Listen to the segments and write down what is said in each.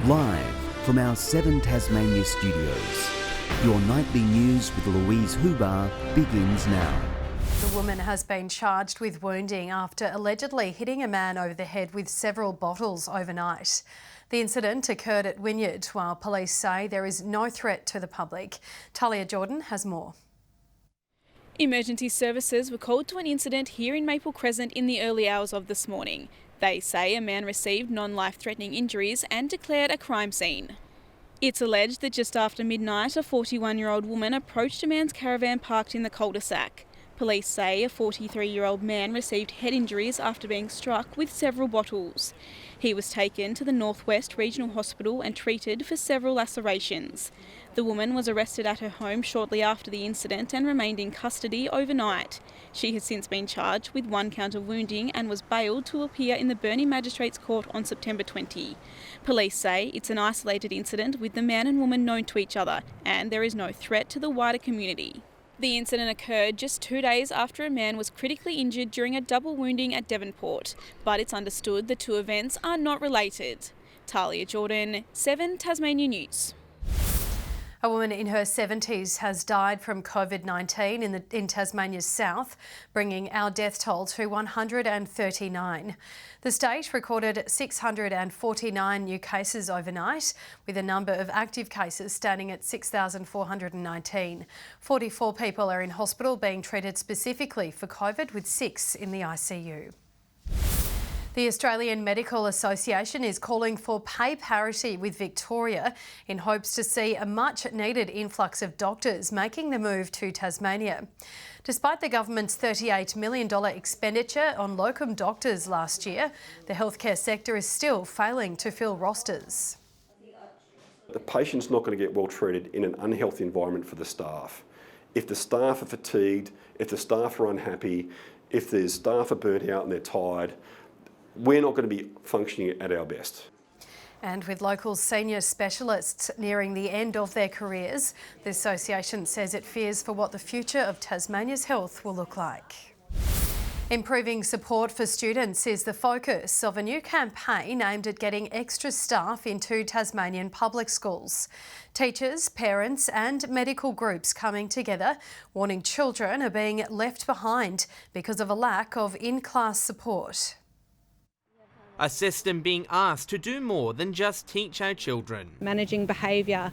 Live from our 7 Tasmania studios, your nightly news with Louise Hobart begins now. The woman has been charged with wounding after allegedly hitting a man over the head with several bottles overnight. The incident occurred at Wynyard, while police say there is no threat to the public. Talia Jordan has more. Emergency services were called to an incident here in Maple Crescent in the early hours of this morning. They say a man received non-life-threatening injuries and declared a crime scene. It's alleged that just after midnight, a 41-year-old woman approached a man's caravan parked in the cul-de-sac. Police say a 43-year-old man received head injuries after being struck with several bottles. He was taken to the Northwest Regional Hospital and treated for several lacerations. The woman was arrested at her home shortly after the incident and remained in custody overnight. She has since been charged with 1 count of wounding and was bailed to appear in the Burnie Magistrates Court on September 20. Police say it's an isolated incident with the man and woman known to each other, and there is no threat to the wider community. The incident occurred just 2 days after a man was critically injured during a double wounding at Devonport, but it's understood the two events are not related. Talia Jordan, 7 Tasmania News. A woman in her 70s has died from COVID-19 in Tasmania's south, bringing our death toll to 139. The state recorded 649 new cases overnight, with a number of active cases standing at 6,419. 44 people are in hospital being treated specifically for COVID, with 6 in the ICU. The Australian Medical Association is calling for pay parity with Victoria in hopes to see a much-needed influx of doctors making the move to Tasmania. Despite the government's $38 million expenditure on locum doctors last year, the healthcare sector is still failing to fill rosters. The patient's not going to get well treated in an unhealthy environment for the staff. If the staff are fatigued, if the staff are unhappy, if the staff are burnt out and they're tired, we're not going to be functioning at our best. And with local senior specialists nearing the end of their careers, the association says it fears for what the future of Tasmania's health will look like. Improving support for students is the focus of a new campaign aimed at getting extra staff into Tasmanian public schools. Teachers, parents and medical groups coming together, warning children are being left behind because of a lack of in-class support. A system being asked to do more than just teach our children. Managing behaviour,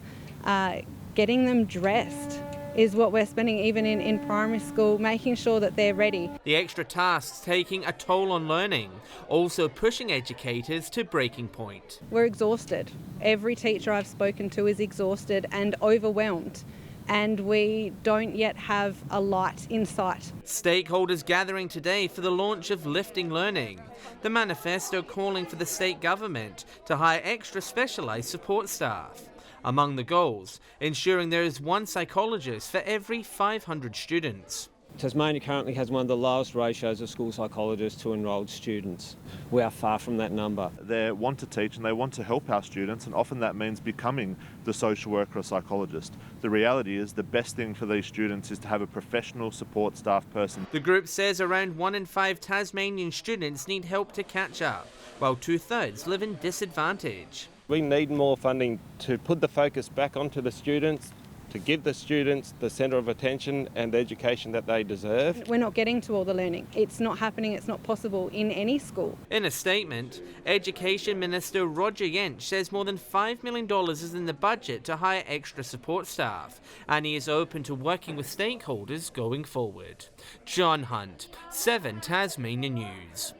getting them dressed is what we're spending even in primary school, making sure that they're ready. The extra tasks taking a toll on learning, also pushing educators to breaking point. We're exhausted. Every teacher I've spoken to is exhausted and overwhelmed, and we don't yet have a light in sight. Stakeholders gathering today for the launch of Lifting Learning. The manifesto calling for the state government to hire extra specialised support staff. Among the goals, ensuring there is 1 psychologist for every 500 students. Tasmania currently has one of the lowest ratios of school psychologists to enrolled students. We are far from that number. They want to teach and they want to help our students, and often that means becoming the social worker or psychologist. The reality is the best thing for these students is to have a professional support staff person. The group says around 1 in 5 Tasmanian students need help to catch up, while 2/3 live in disadvantage. We need more funding to put the focus back onto the students, to give the students the centre of attention and the education that they deserve. We're not getting to all the learning. It's not happening, it's not possible in any school. In a statement, Education Minister Roger Yench says more than $5 million is in the budget to hire extra support staff, and he is open to working with stakeholders going forward. John Hunt, 7 Tasmania News.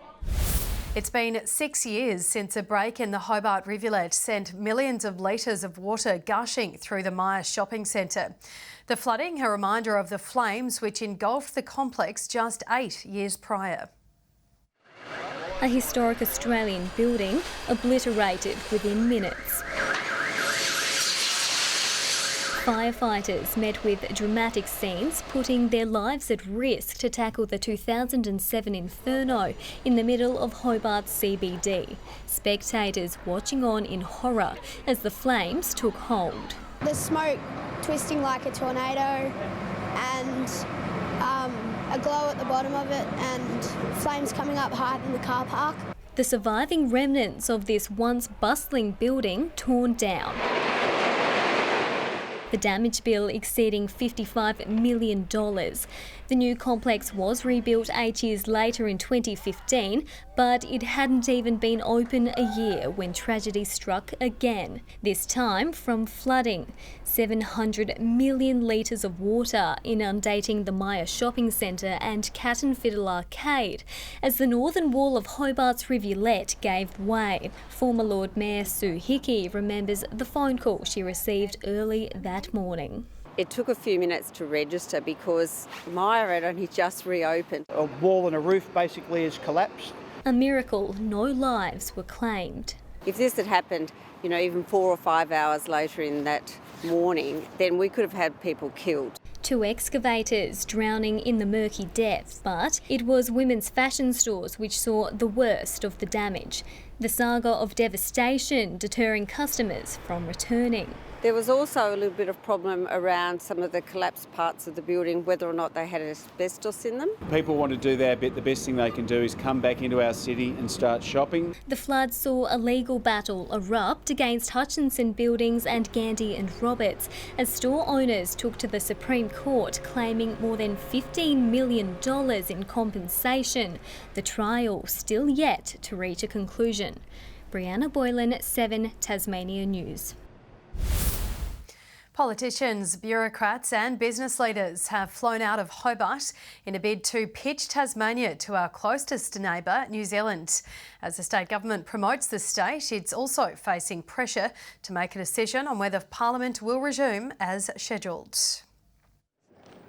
It's been 6 years since a break in the Hobart rivulet sent millions of litres of water gushing through the Myer shopping centre. The flooding, a reminder of the flames which engulfed the complex just 8 years prior. A historic Australian building obliterated within minutes. Firefighters met with dramatic scenes, putting their lives at risk to tackle the 2007 inferno in the middle of Hobart's CBD. Spectators watching on in horror as the flames took hold. The smoke twisting like a tornado and a glow at the bottom of it and flames coming up higher than the car park. The surviving remnants of this once bustling building torn down. The damage bill exceeding $55 million. The new complex was rebuilt 8 years later in 2015, but it hadn't even been open a year when tragedy struck again, this time from flooding. 700 million litres of water inundating the Maya Shopping Centre and Cat and Fiddle Arcade as the northern wall of Hobart's rivulet gave way. Former Lord Mayor Sue Hickey remembers the phone call she received early that morning. It took a few minutes to register because Maya had only just reopened. A wall and a roof basically has collapsed. A miracle, no lives were claimed. If this had happened, even 4 or 5 hours later in that morning, then we could have had people killed. 2 excavators drowning in the murky depths, but it was women's fashion stores which saw the worst of the damage. The saga of devastation deterring customers from returning. There was also a little bit of problem around some of the collapsed parts of the building, whether or not they had asbestos in them. People want to do their bit. The best thing they can do is come back into our city and start shopping. The flood saw a legal battle erupt against Hutchinson Buildings and Gandy and Roberts as store owners took to the Supreme Court claiming more than $15 million in compensation. The trial still yet to reach a conclusion. Brianna Boylan, 7 Tasmania News. Politicians, bureaucrats and business leaders have flown out of Hobart in a bid to pitch Tasmania to our closest neighbour, New Zealand. As the state government promotes the state, it's also facing pressure to make a decision on whether Parliament will resume as scheduled.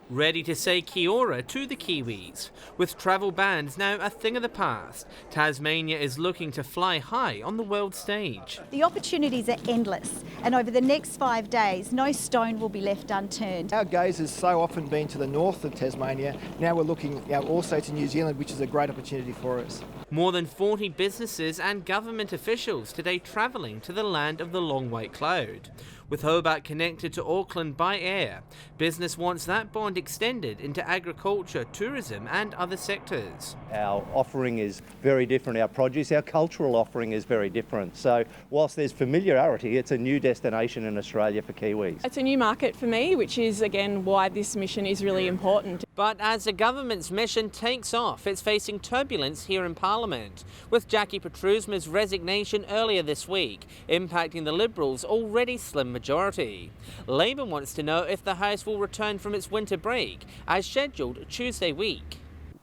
Ready to say kia ora to the Kiwis. With travel bans now a thing of the past, Tasmania is looking to fly high on the world stage. The opportunities are endless, and over the next 5 days, no stone will be left unturned. Our gaze has so often been to the north of Tasmania. Now we're looking also to New Zealand, which is a great opportunity for us. More than 40 businesses and government officials today travelling to the land of the long white cloud. With Hobart connected to Auckland by air, business wants that bond extended into agriculture, tourism and other sectors. Our offering is very different, our produce, our cultural offering is very different. So whilst there's familiarity, it's a new destination in Australia for Kiwis. It's a new market for me, which is again why this mission is really important. But as the government's mission takes off, it's facing turbulence here in Parliament, with Jackie Petrusma's resignation earlier this week, impacting the Liberals' already slim majority. Labor wants to know if the House will return from its winter break, as scheduled Tuesday week.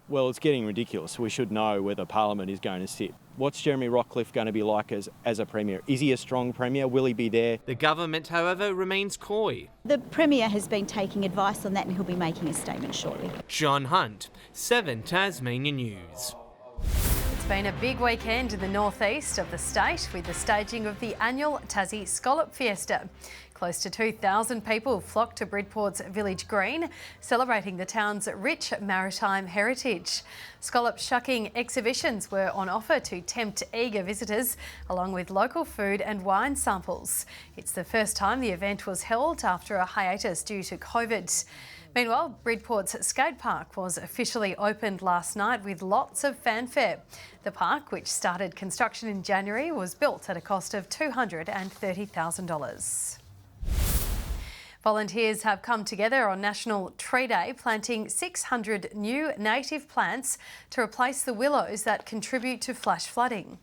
Well, it's getting ridiculous. We should know whether Parliament is going to sit. What's Jeremy Rockcliffe going to be like as a Premier? Is he a strong Premier? Will he be there? The government, however, remains coy. The Premier has been taking advice on that and he'll be making a statement shortly. John Hunt, 7 Tasmania News. It's been a big weekend in the northeast of the state with the staging of the annual Tassie Scallop Fiesta. Close to 2,000 people flocked to Breedport's Village Green, celebrating the town's rich maritime heritage. Scallop shucking exhibitions were on offer to tempt eager visitors, along with local food and wine samples. It's the first time the event was held after a hiatus due to COVID. Meanwhile, Breedport's skatepark was officially opened last night with lots of fanfare. The park, which started construction in January, was built at a cost of $230,000. Volunteers have come together on National Tree Day, planting 600 new native plants to replace the willows that contribute to flash flooding.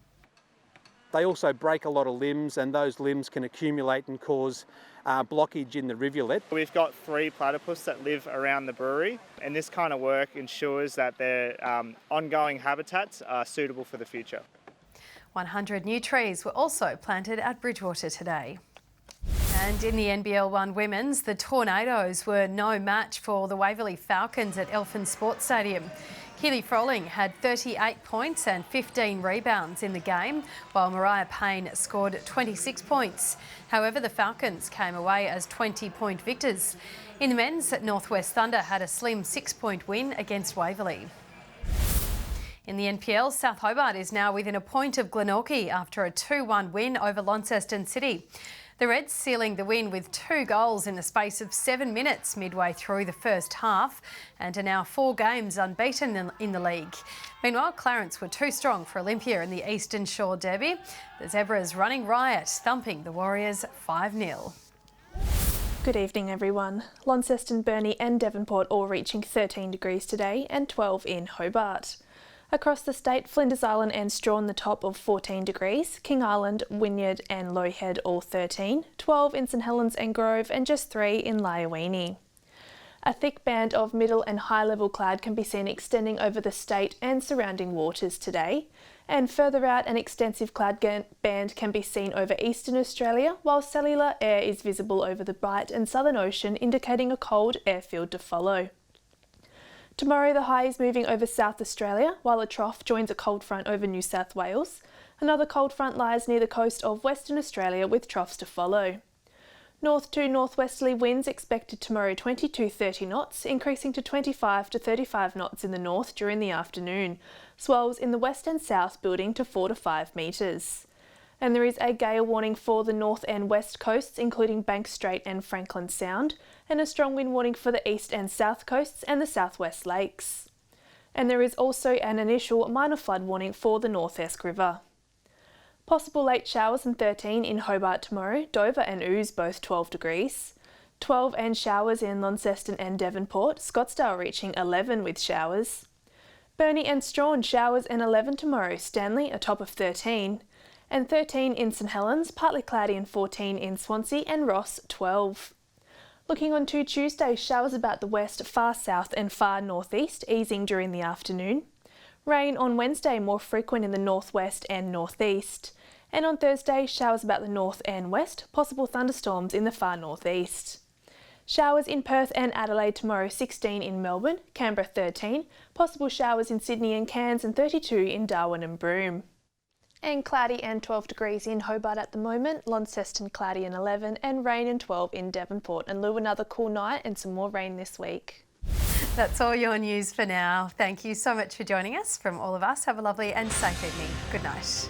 They also break a lot of limbs, and those limbs can accumulate and cause blockage in the rivulet. We've got 3 platypus that live around the brewery, and this kind of work ensures that their ongoing habitats are suitable for the future. 100 new trees were also planted at Bridgewater today. And in the NBL 1 Women's, the Tornadoes were no match for the Waverley Falcons at Elfin Sports Stadium. Keely Froling had 38 points and 15 rebounds in the game, while Mariah Payne scored 26 points. However, the Falcons came away as 20-point victors. In the men's, Northwest Thunder had a slim 6-point win against Waverley. In the NPL, South Hobart is now within a point of Glenorchy after a 2-1 win over Launceston City. The Reds sealing the win with 2 goals in the space of 7 minutes midway through the first half and are now 4 games unbeaten in the league. Meanwhile, Clarence were too strong for Olympia in the Eastern Shore Derby. The Zebras running riot, thumping the Warriors 5-0. Good evening everyone. Launceston, Burnie and Devonport all reaching 13 degrees today and 12 in Hobart. Across the state, Flinders Island and Strawn the top of 14 degrees, King Island, Wynyard and Low Head all 13, 12 in St Helens and Grove and just 3 in Lyowini. A thick band of middle and high level cloud can be seen extending over the state and surrounding waters today, and further out an extensive cloud band can be seen over eastern Australia, while cellular air is visible over the Bight and Southern Ocean, indicating a cold airfield to follow. Tomorrow the high is moving over South Australia, while a trough joins a cold front over New South Wales. Another cold front lies near the coast of Western Australia with troughs to follow. North to northwesterly winds expected tomorrow 20 to 30 knots, increasing to 25 to 35 knots in the north during the afternoon. Swells in the west and south building to 4 to 5 metres. And there is a gale warning for the north and west coasts, including Banks Strait and Franklin Sound, and a strong wind warning for the east and south coasts and the southwest lakes. And there is also an initial minor flood warning for the North Esk River. Possible late showers and 13 in Hobart tomorrow, Dover and Ouse both 12 degrees. 12 and showers in Launceston and Devonport, Scottsdale reaching 11 with showers. Burnie and Strawn showers and 11 tomorrow, Stanley a top of 13. And 13 in St Helens, partly cloudy and 14 in Swansea and Ross 12. Looking on to Tuesday, showers about the west, far south and far northeast, easing during the afternoon. Rain on Wednesday, more frequent in the northwest and northeast. And on Thursday, showers about the north and west, possible thunderstorms in the far northeast. Showers in Perth and Adelaide tomorrow, 16 in Melbourne, Canberra 13, possible showers in Sydney and Cairns and 32 in Darwin and Broome. And cloudy and 12 degrees in Hobart at the moment, Launceston cloudy and 11 and rain and 12 in Devonport. And Lou, another cool night and some more rain this week. That's all your news for now. Thank you so much for joining us. From all of us, have a lovely and safe evening. Good night.